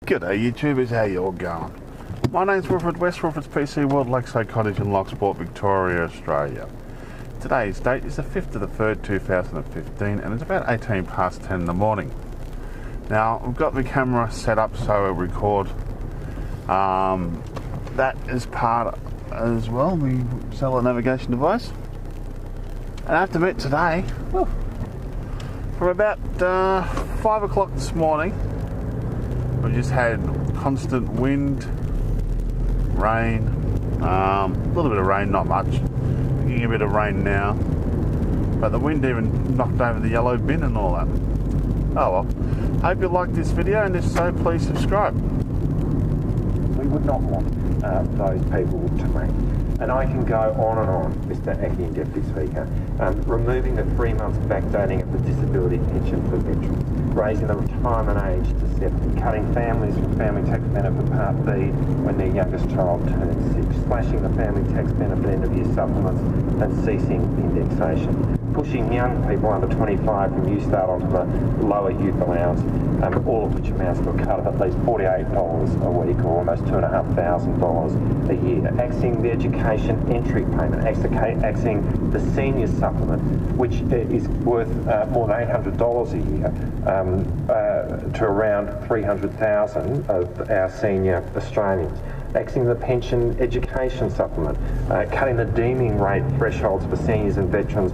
G'day YouTubers, how you all going? My name's Wilfred, West Wilfred's PC World, Lakeside Cottage in Lochsport, Victoria, Australia. Today's date is the 5th of the 3rd, 2015, and it's about 18 past 10 in the morning. Now, I've got the camera set up so I record. That is part as well, the cellular navigation device. And I have to admit today, from about 5 o'clock this morning, we just had constant wind, rain, a little bit of rain, not much. Getting a bit of rain now, but the wind even knocked over the yellow bin and all that. Oh well. Hope you liked this video, and if so, please subscribe. We would not want those people to rank. And I can go on and on, Mr. Acting Deputy Speaker, removing the 3 months backdating of the disability pension for veterans, raising the retirement age to 70, cutting families from family tax benefit Part B when their youngest child turns 6, slashing the family tax benefit end of year supplements and ceasing indexation, pushing young people under 25 from New Start onto the lower youth allowance, all of which amounts to a cut of at least $48 a week or almost $2,500 a year, axing the education entry payment, axing the senior supplement, which is worth more than $800 a year to around 300,000 of our senior Australians. Axing the pension education supplement, cutting the deeming rate thresholds for seniors and veterans,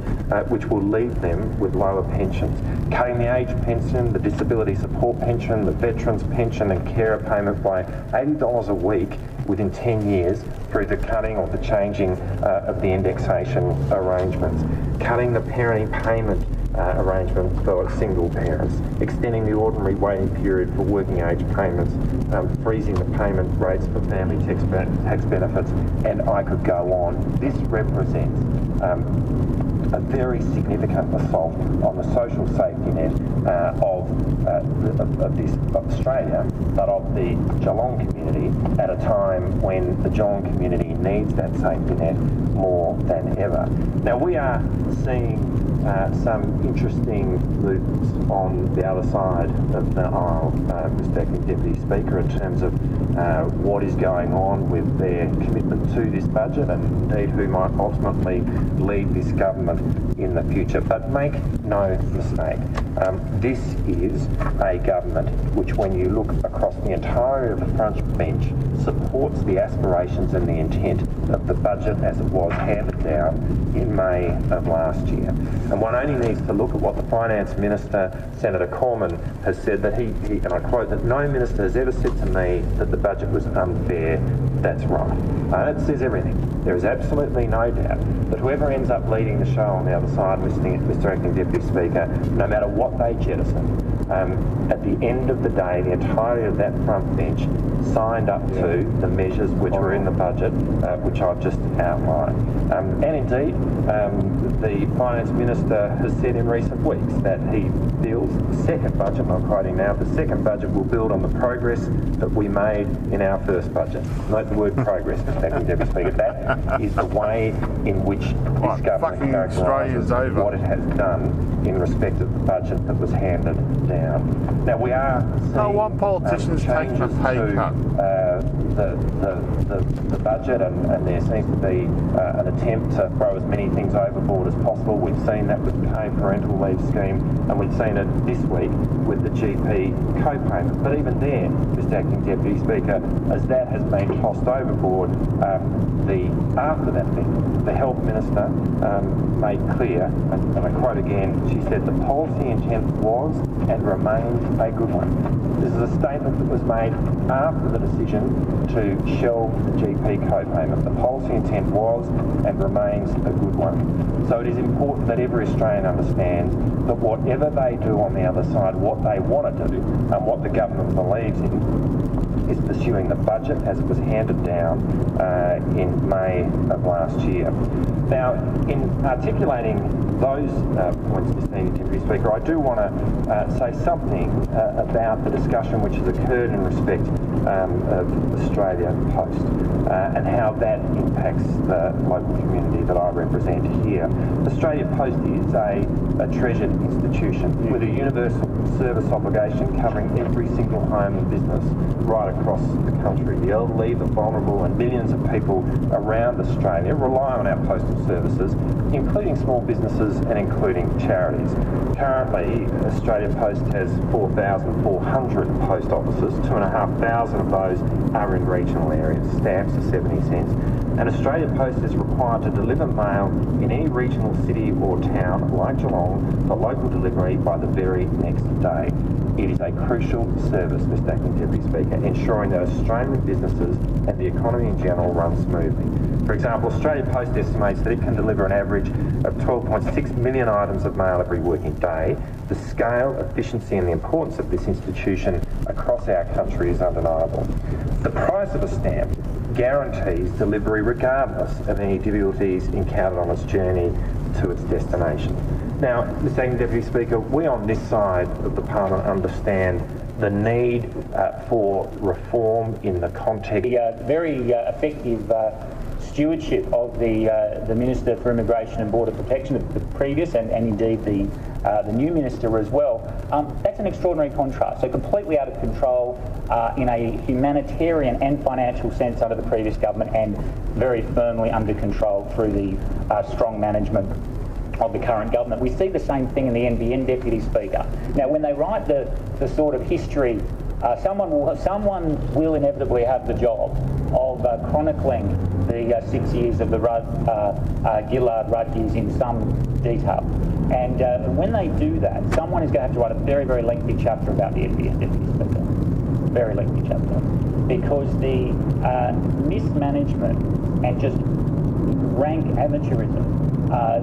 which will leave them with lower pensions, cutting the age pension, the disability support pension, the veterans pension and carer payment by $80 a week within 10 years through the cutting or the changing of the indexation arrangements, cutting the parenting payment arrangement for single parents, extending the ordinary waiting period for working age payments, freezing the payment rates for family tax benefits, and I could go on. This represents a very significant assault on the social safety net of Australia, but of the Geelong community at a time when the Geelong community needs that safety net more than ever. Now we are seeing some interesting movements on the other side of the aisle, Mr. Acting Deputy Speaker, in terms of what is going on with their commitment to this budget and indeed who might ultimately lead this government in the future. But make no mistake, this is a government which, when you look across the entirety of the front bench, supports the aspirations and the intent of the budget as it was handed down in May of last year. And one only needs to look at what the Finance Minister, Senator Cormann, has said, that he and I quote, that no minister has ever said to me that the budget was unfair. That's right. And it says everything. There is absolutely no doubt that whoever ends up leading the show on the other side, Mr. Acting Deputy Speaker, no matter what they jettison, at the end of the day, the entirety of that front bench signed up to the measures which were in the budget, which I've just outlined. And indeed, the Finance Minister has said in recent weeks that he feels the second budget, and I'm quoting now, the second budget will build on the progress that we made in our first budget. Note the word progress, Mr. Acting Deputy Speaker. That is the way in which this government characterises what it has done in respect of the budget that was handed down. Now we are seeing one politician's taking a pay cut. The budget, and there seems to be an attempt to throw as many things overboard as possible. We've seen that with the paid parental leave scheme, and we've seen it this week with the GP co-payment. But even there, Mr. Acting Deputy Speaker, as that has been tossed overboard, after that thing, the Health Minister made clear, and I quote again, she said, the policy intent was and remains a good one. This is a statement that was made after the decision to shelve the GP co-payment. The policy intent was and remains a good one. So it is important that every Australian understands that whatever they do on the other side, what they want to do and what the government believes in, is pursuing the budget as it was handed down in May of last year. Now, in articulating those points, Mr. Deputy Speaker, I do want to say something about the discussion which has occurred in respect of Australia Post and how that impacts the local community that I represent here. Australia Post is a treasured institution with a universal service obligation covering every single home and business right across the country. The elderly, the vulnerable and millions of people around Australia rely on our postal services, including small businesses and including charities. Currently, Australia Post has 4,400 post offices. 2,500 of those are in regional areas. Stamps are 70 cents. And Australia Post is required to deliver mail in any regional city or town like Geelong for local delivery by the very next day. It is a crucial service, Mr. Acting Deputy Speaker, ensuring that Australian businesses and the economy in general run smoothly. For example, Australia Post estimates that it can deliver an average of 12.6 million items of mail every working day. The scale, efficiency and the importance of this institution across our country is undeniable. The price of a stamp guarantees delivery regardless of any difficulties encountered on its journey to its destination. Now, Mr. Acting Deputy Speaker, we on this side of the Parliament understand the need for reform in the context. The very effective stewardship of the Minister for Immigration and Border Protection, the previous and indeed the new Minister as well, that's an extraordinary contrast. So completely out of control in a humanitarian and financial sense under the previous government, and very firmly under control through the strong management of the current government. We see the same thing in the NBN, Deputy Speaker. Now, when they write the sort of history, someone will inevitably have the job of chronicling the 6 years of the Gillard-Rudd years in some detail. And when they do that, someone is going to have to write a very, very lengthy chapter about the NBN, Deputy Speaker. Very lengthy chapter. Because the mismanagement and just rank amateurism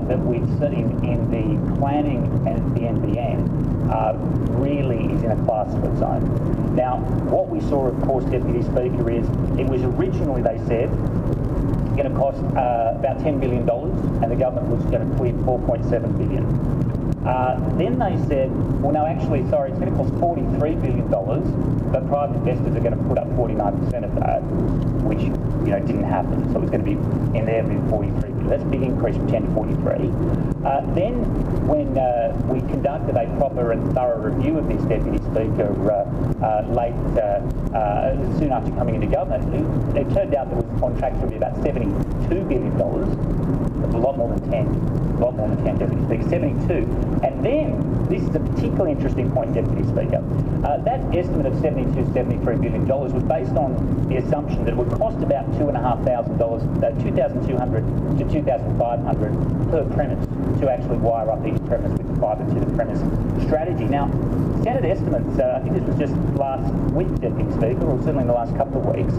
that we've seen in the planning and the NBN really is in a class of its own. Now, what we saw, of course, Deputy Speaker, is it was originally, they said, going to cost about $10 billion, and the government was going to clear $4.7 billion. Then they said, well, no, actually, sorry, it's going to cost $43 billion, but private investors are going to put up 49% of that, which, didn't happen. So it was going to be in there with 43 billion. That's a big increase from 10 to 43. Then when we conducted a proper and thorough review of this, Deputy Speaker, soon after coming into government, it turned out that it was on track to be about $72 billion. That's a lot more than 10, Deputy Speaker, 72. And then, this is a particularly interesting point, Deputy Speaker, that estimate of $73 billion was based on the assumption that it would cost about $2,500 to $2,500 per premise to actually wire up each premise with the fibre to the premise strategy. Now, Senate estimates, I think this was just last week, Deputy Speaker, or certainly in the last couple of weeks,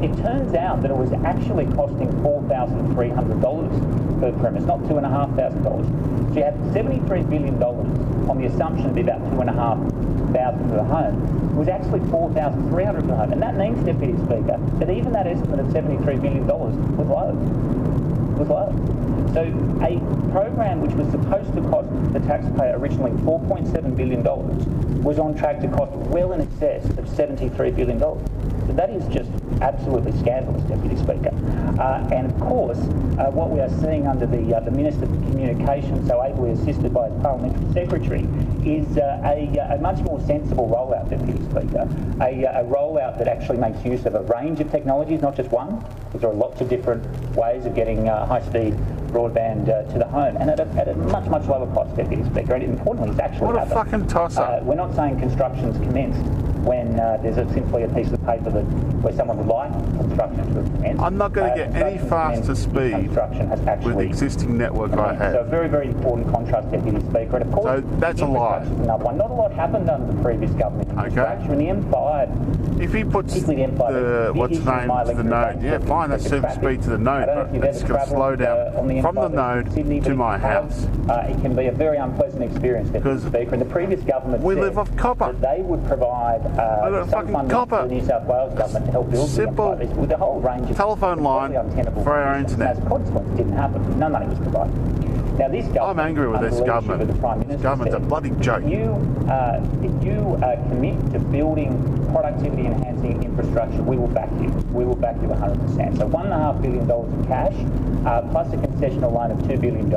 it turns out that it was actually costing $4,300 per premise, not $2,500. So you have $73 billion on the assumption of be about $2,500 per home. It was actually $4,300 per home. And that means, Deputy Speaker, that even that estimate of $73 billion was low. So a program which was supposed to cost the taxpayer originally $4.7 billion was on track to cost well in excess of $73 billion. So that is just absolutely scandalous, Deputy Speaker. And of course, what we are seeing under the Minister for Communications, so ably assisted by his Parliamentary Secretary, is a much more sensible rollout, Deputy Speaker. A rollout that actually makes use of a range of technologies, not just one, because there are lots of different ways of getting high-speed broadband to the home, and at a much, much lower cost, Deputy Speaker. And importantly, it's actually what a fucking toss-up. We're not saying construction's commenced when there's simply a piece of paper where someone would like construction to have commenced. I'm not going to get any faster speed with the existing network I have. So a very, very important contrast, Deputy Speaker. And of course, so that's a lie. Another one. Not a lot happened under the previous government. Okay. In the M5, if he puts the what's name to the node, yeah, fine, that's super speed to the node, but it's going to slow down from the node to my house. It can be a very unpleasant experience, Deputy Speaker. And the previous government we live off copper. That they would provide some funding to the New South Wales government to help build simple the M5 with a whole range of telephone line for our internet. As a consequence, it didn't happen. No money was provided. Now, this government, I'm angry with under this the leadership government. of the Prime Minister, This government's a said, bloody joke. If you commit to building productivity enhancing infrastructure, we will back you. We will back you 100%. So $1.5 billion in cash, plus a concessional loan of $2 billion.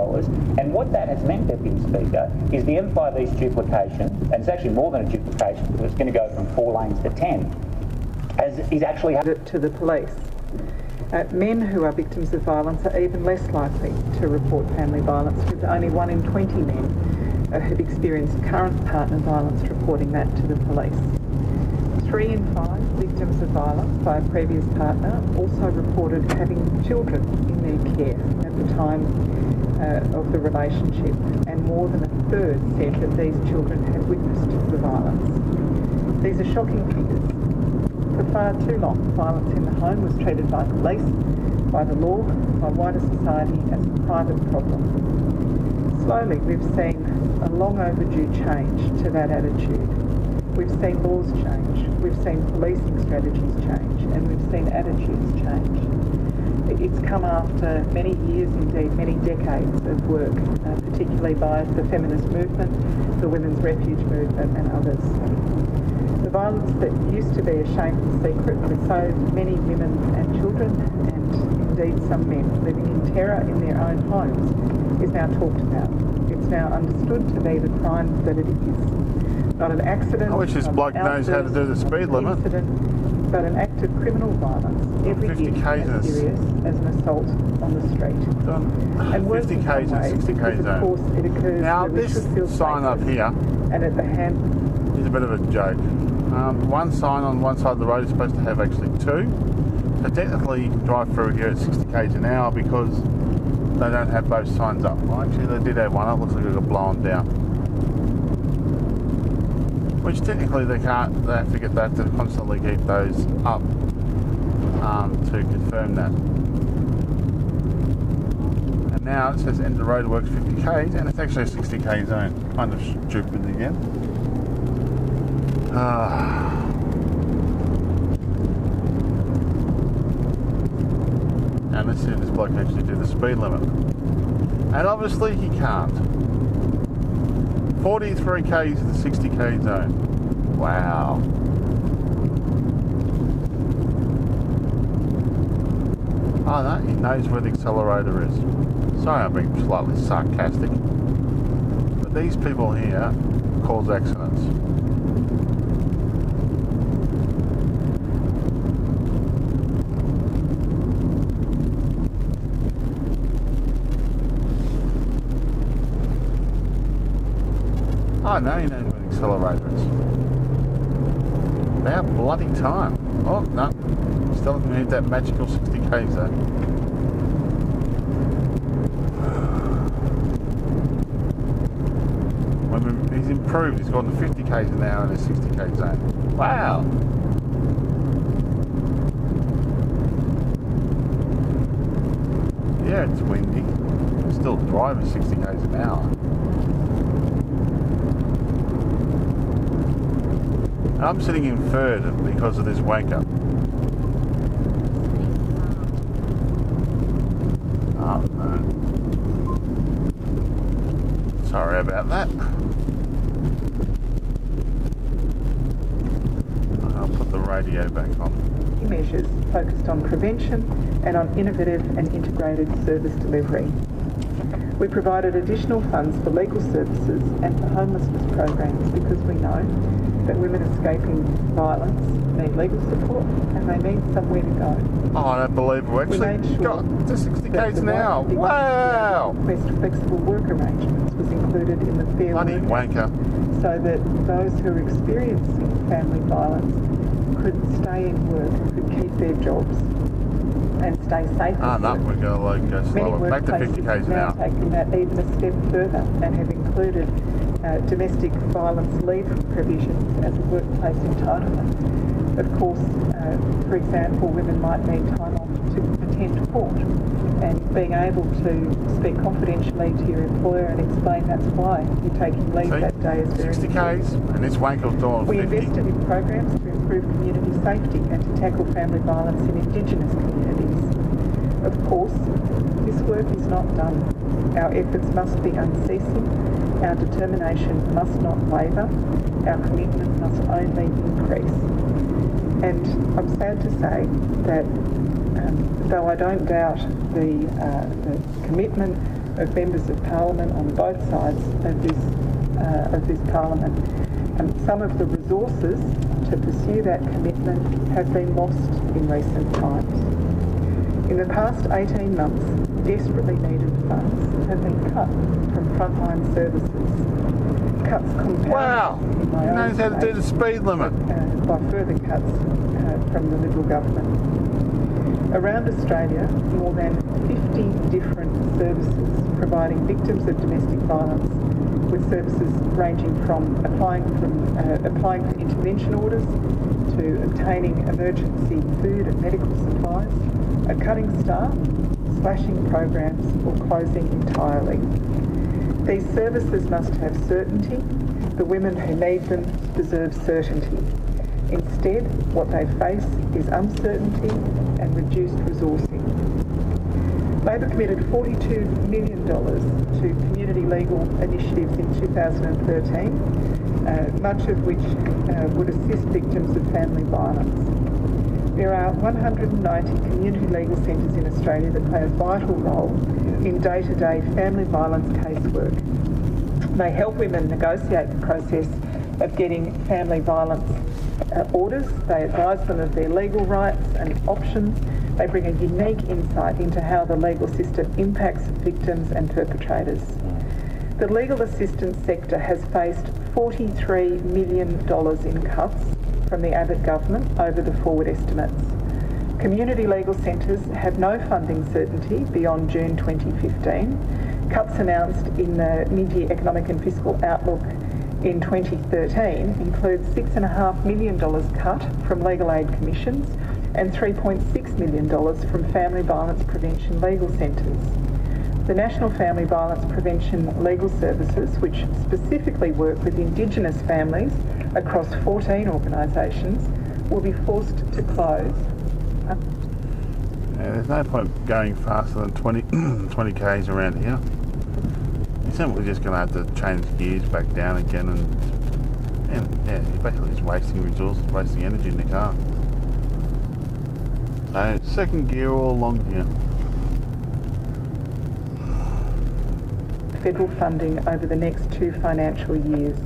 And what that has meant, Deputy Speaker, is the M5 East duplication, and it's actually more than a duplication because it's going to go from 4 lanes to 10, is actually to the police. Men who are victims of violence are even less likely to report family violence, with only 1 in 20 men who've experienced current partner violence reporting that to the police. 3 in 5 victims of violence by a previous partner also reported having children in their care at the time of the relationship, and more than a third said that these children had witnessed the violence. These are shocking figures. For far too long, violence in the home was treated by police, by the law, by wider society as a private problem. Slowly, we've seen a long overdue change to that attitude. We've seen laws change, we've seen policing strategies change, and we've seen attitudes change. It's come after many years, indeed many decades of work, particularly by the feminist movement, the women's refuge movement and others. The violence that used to be a shameful secret with so many women and children, and indeed some men living in terror in their own homes, is now talked about. It's now understood to be the crime that it is. Not an accident. I wish this bloke knows how to do the speed limit. Incident, but an act of criminal violence every 50 year k's as serious as an assault on the street. And 50 k's and 60 k's of course it occurs Now where we this should feel sign up safer. here And at the hand is a bit of a joke. One sign on one side of the road is supposed to have actually 2. So technically you can drive through here at 60 k's an hour because they don't have both signs up. Well, actually they did have one up, looks like it got blown down. Which technically they can't, they have to get that to constantly keep those up to confirm that. And now it says end of the road works 50 k's and it's actually a 60 k zone. Kind of stupid again. And let's see if this bloke can actually do the speed limit. And obviously he can't. 43 k's to the 60 k zone. Wow. Oh no, he knows where the accelerator is. Sorry I'm being slightly sarcastic. But these people here cause accidents. Oh no, he knows where the accelerator is. About bloody time. Oh no, still haven't hit that magical 60 k's though. He's improved, he's gone to 50 k's an hour in a 60 k zone. Wow! Yeah, it's windy. It's still driving 60 k's an hour. I'm sitting in third because of this wanker. Oh no. Sorry about that. I'll put the radio back on. measures focused on prevention and on innovative and integrated service delivery. We provided additional funds for legal services and for homelessness programs because we know that women escaping violence need legal support and they need somewhere to go. Oh, I don't believe it. Actually, got to 60 k's an hour. Wow! Request for flexible work arrangements was included in the Fair Bloody Work Act, wanker. so that those who are experiencing family violence could stay in work, could keep their jobs and stay safe. Ah, no, we're going to go slower. Back to 50 k's an hour. Many workplaces have now taken that even a step further and have included domestic violence leave provisions as a workplace entitlement. Of course, for example, women might need time off to attend court, and being able to speak confidentially to your employer and explain that's why you're taking leave that day is very 60 important. k's, and this wanker's doing 50. We invested in programs to improve community safety and to tackle family violence in Indigenous communities. Of course, this work is not done. Our efforts must be unceasing, our determination must not waver, our commitment must only increase. And I'm sad to say that though I don't doubt the commitment of members of Parliament on both sides of this Parliament, some of the resources to pursue that commitment have been lost in recent times. In the past 18 months, desperately needed funds have been cut from frontline services. Cuts compounded in my own knows how to do the speed limit. by further cuts from the Liberal government. Around Australia, more than 50 different services providing victims of domestic violence with services ranging from applying for intervention orders to obtaining emergency food and medical supplies, are cutting staff, slashing programs or closing entirely. These services must have certainty. The women who need them deserve certainty. Instead, what they face is uncertainty and reduced resourcing. Labor committed $42 million to community legal initiatives in 2013, much of which would assist victims of family violence. There are 190 community legal centres in Australia that play a vital role in day-to-day family violence casework. They help women negotiate the process of getting family violence orders. They advise them of their legal rights and options. They bring a unique insight into how the legal system impacts victims and perpetrators. The legal assistance sector has faced $43 million in cuts from the Abbott government over the forward estimates. Community legal centres have no funding certainty beyond June 2015. Cuts announced in the mid-year economic and fiscal outlook in 2013 include $6.5 million cut from legal aid commissions and $3.6 million from family violence prevention legal centres. The National Family Violence Prevention Legal Services, which specifically work with Indigenous families across 14 organisations, will be forced to close. Yeah, there's no point going faster than 20 k's around here. You're simply just going to have to change gears back down again, and yeah, you're basically just wasting resources, wasting energy in the car. So second gear all along here. Federal funding over the next 2 financial years.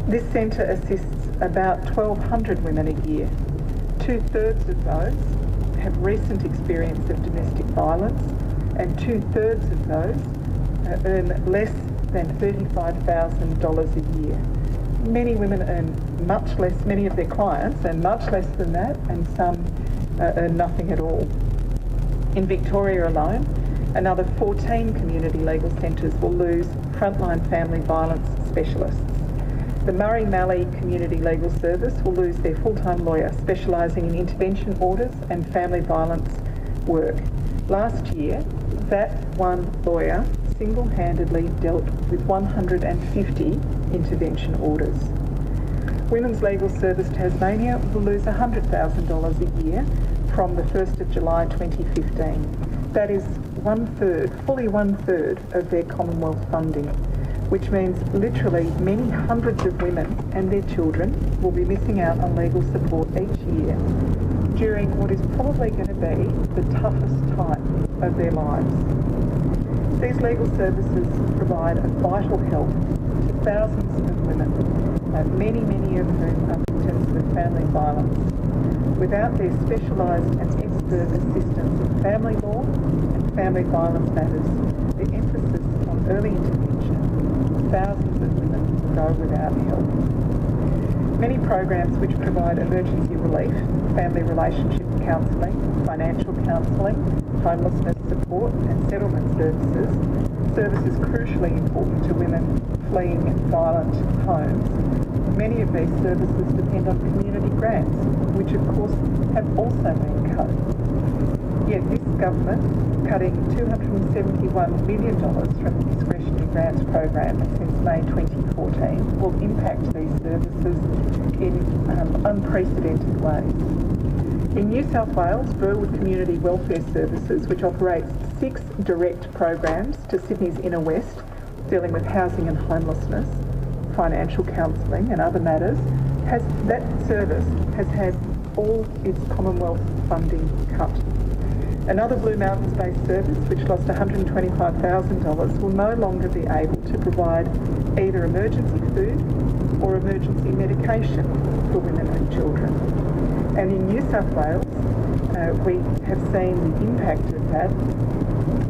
This centre assists about 1,200 women a year. 2/3 of those have recent experience of domestic violence, and 2/3 of those earn less than $35,000 a year. Many women earn much less, many of their clients earn much less than that, and some earn nothing at all. In Victoria alone, another 14 community legal centres will lose frontline family violence specialists. The Murray-Mallee Community Legal Service will lose their full-time lawyer specialising in intervention orders and family violence work. Last year, that one lawyer single-handedly dealt with 150 intervention orders. Women's Legal Service Tasmania will lose $100,000 a year from the 1st of July 2015. That is fully one third of their Commonwealth funding, which means literally many hundreds of women and their children will be missing out on legal support each year during what is probably going to be the toughest time of their lives. These legal services provide a vital help to thousands of women, many of whom are victims of family violence. Without their specialised and expert assistance in family law and family violence matters, the emphasis on early intervention, thousands of women will go without help. Many programs which provide emergency relief, family relationship counselling, financial counselling, homelessness support and settlement services crucially important to women fleeing violent homes. Many of these services depend on community grants, which of course have also been cut. Yet this government, cutting $271 million from the discretionary grants program since May 2014, will impact these services in unprecedented ways. In New South Wales, Burwood Community Welfare Services, which operates 6 direct programs to Sydney's inner west, dealing with housing and homelessness, financial counselling and other matters, that service has had all its Commonwealth funding cut. Another Blue Mountains-based service, which lost $125,000, will no longer be able to provide either emergency food or emergency medication for women and children. And in New South Wales, we have seen the impact of that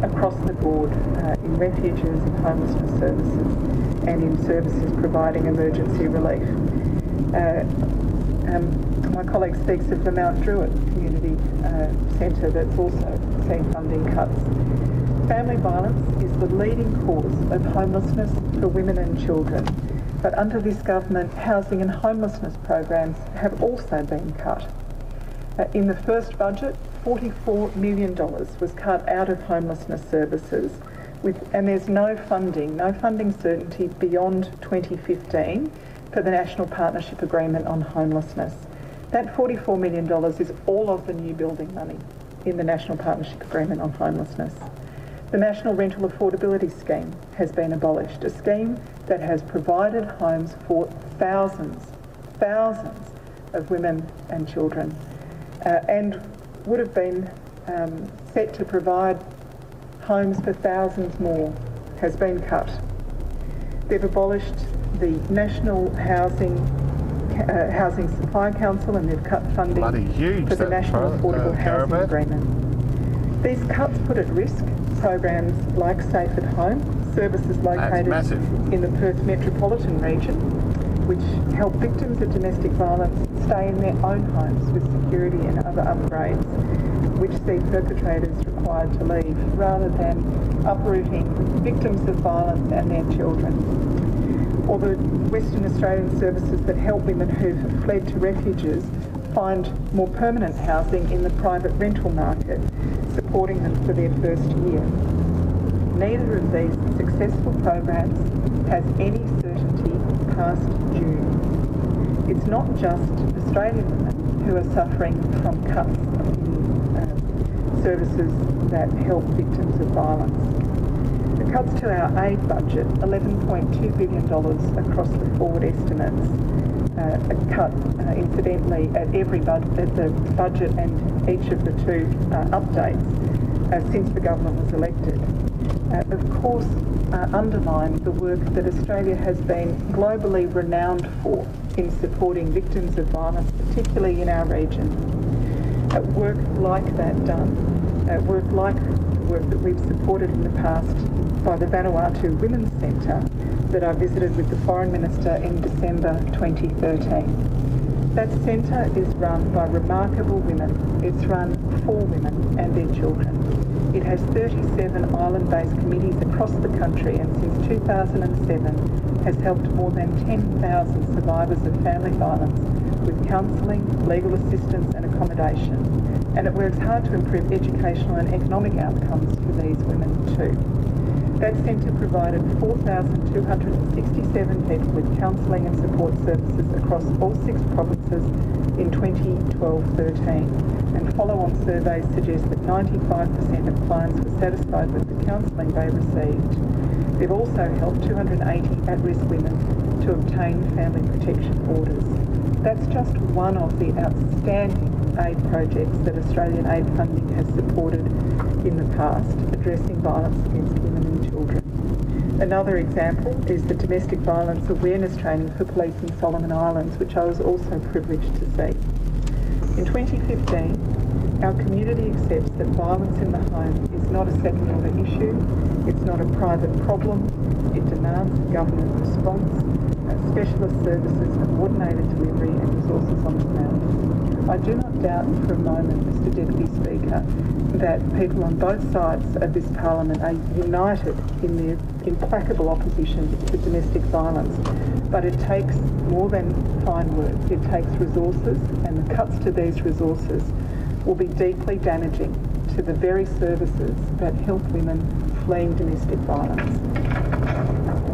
across the board in refuges and homelessness services and in services providing emergency relief. My colleague speaks of the Mount Druitt Community Centre that's also seen funding cuts. Family violence is the leading cause of homelessness for women and children, but under this government, housing and homelessness programs have also been cut. In the first budget, $44 million was cut out of homelessness services, and there's no funding certainty beyond 2015 for the National Partnership Agreement on Homelessness. That $44 million is all of the new building money in the National Partnership Agreement on Homelessness. The National Rental Affordability Scheme has been abolished, a scheme that has provided homes for thousands of women and children, and would have been set to provide homes for thousands more, has been cut. They've abolished the National Housing Supply Council, and they've cut funding for the National Affordable Housing Agreement. These cuts put at risk programs like Safe at Home, services located in the Perth metropolitan region, which help victims of domestic violence stay in their own homes with security and other upgrades, which see perpetrators required to leave, rather than uprooting victims of violence and their children. Or the Western Australian services that help women who've fled to refuges find more permanent housing in the private rental market, supporting them for their first year. Neither of these successful programs has any certainty past June. It's not just Australian women who are suffering from cuts in services that help victims of violence. The cuts to our aid budget, $11.2 billion across the forward estimates, a cut incidentally at the budget and each of the 2 updates since the government was elected, of course underline the work that Australia has been globally renowned for in supporting victims of violence, particularly in our region. Work like that done, work like the work that we've supported in the past by the Vanuatu Women's Centre that I visited with the Foreign Minister in December 2013. That centre is run by remarkable women. It's run for women and their children. It has 37 island-based committees across the country, and since 2007 has helped more than 10,000 survivors of family violence with counselling, legal assistance and accommodation. And it works hard to improve educational and economic outcomes for these women too. That centre provided 4,267 people with counselling and support services across all 6 provinces in 2012-13, and follow-on surveys suggest that 95% of clients were satisfied with the counselling they received. They've also helped 280 at-risk women to obtain family protection orders. That's just one of the outstanding aid projects that Australian aid funding has supported in the past, addressing violence against women and children. Another example is the domestic violence awareness training for police in Solomon Islands, which I was also privileged to see. In 2015, our community accepts that violence in the home is not a second-order issue, it's not a private problem, it demands a government response, specialist services, coordinated delivery and resources on the ground. I do not doubt for a moment, Mr Deputy Speaker, that people on both sides of this Parliament are united in their implacable opposition to domestic violence, but it takes more than fine words. It takes resources, and the cuts to these resources will be deeply damaging to the very services that help women fleeing domestic violence.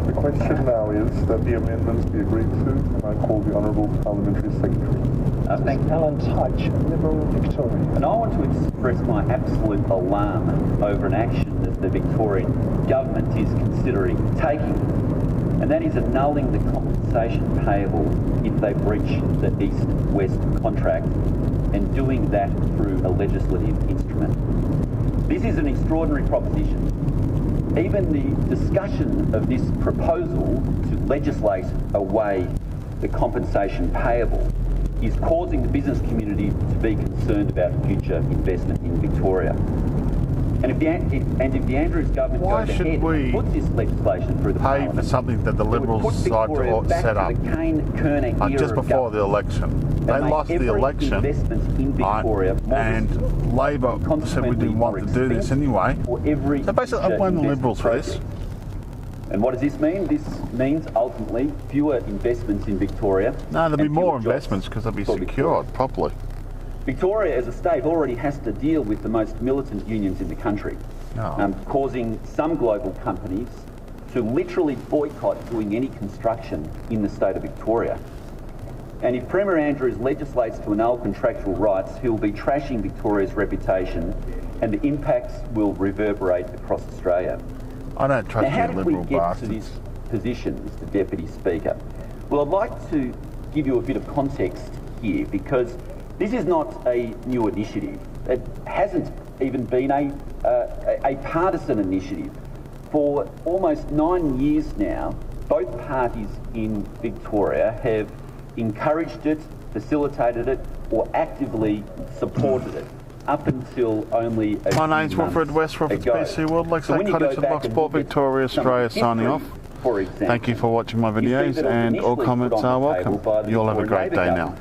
The question now is that the amendments be agreed to, and I call the Honourable Parliamentary Secretary. Thank Alan Touch, Liberal Victoria. And I want to express my absolute alarm over an action that the Victorian government is considering taking, and that is annulling the compensation payable if they breach the East-West contract, and doing that through a legislative instrument. This is an extraordinary proposition. Even the discussion of this proposal to legislate away the compensation payable is causing the business community to be concerned about future investment in Victoria. And if the Andrews government Why goes should ahead we and puts this legislation through the pay Parliament, for something that the it would Liberals put decided Victoria to back set to up the Kane-Kerner era just of before the government. election? They make lost the every election, investment in Victoria more and Labor said we didn't want to do this anyway. for every So basically, I blame the future Liberals for this. investment And what does this mean? This means ultimately fewer investments in Victoria. No, there'll be and more fewer jobs investments because they'll be for Victoria. secured properly. Victoria as a state already has to deal with the most militant unions in the country, causing some global companies to literally boycott doing any construction in the state of Victoria. And if Premier Andrews legislates to annul contractual rights, he will be trashing Victoria's reputation, and the impacts will reverberate across Australia. I don't trust Now, how you did we Liberal get bastards. to this position, Mr. Deputy Speaker? Well, I'd like to give you a bit of context here, because this is not a new initiative. It hasn't even been a partisan initiative. For almost 9 years now, both parties in Victoria have encouraged it, facilitated it, or actively supported it, up until only a few My name's Wilfred months West, ago. PC World, Lakeside when you Cottage go at back and Lochport, look at Victoria, some of the Australia, signing history, off. for example, Thank you for watching my you see videos, that it was and all initially comments put on are the table welcome. by the You all have a Victorian great Labor day now. government.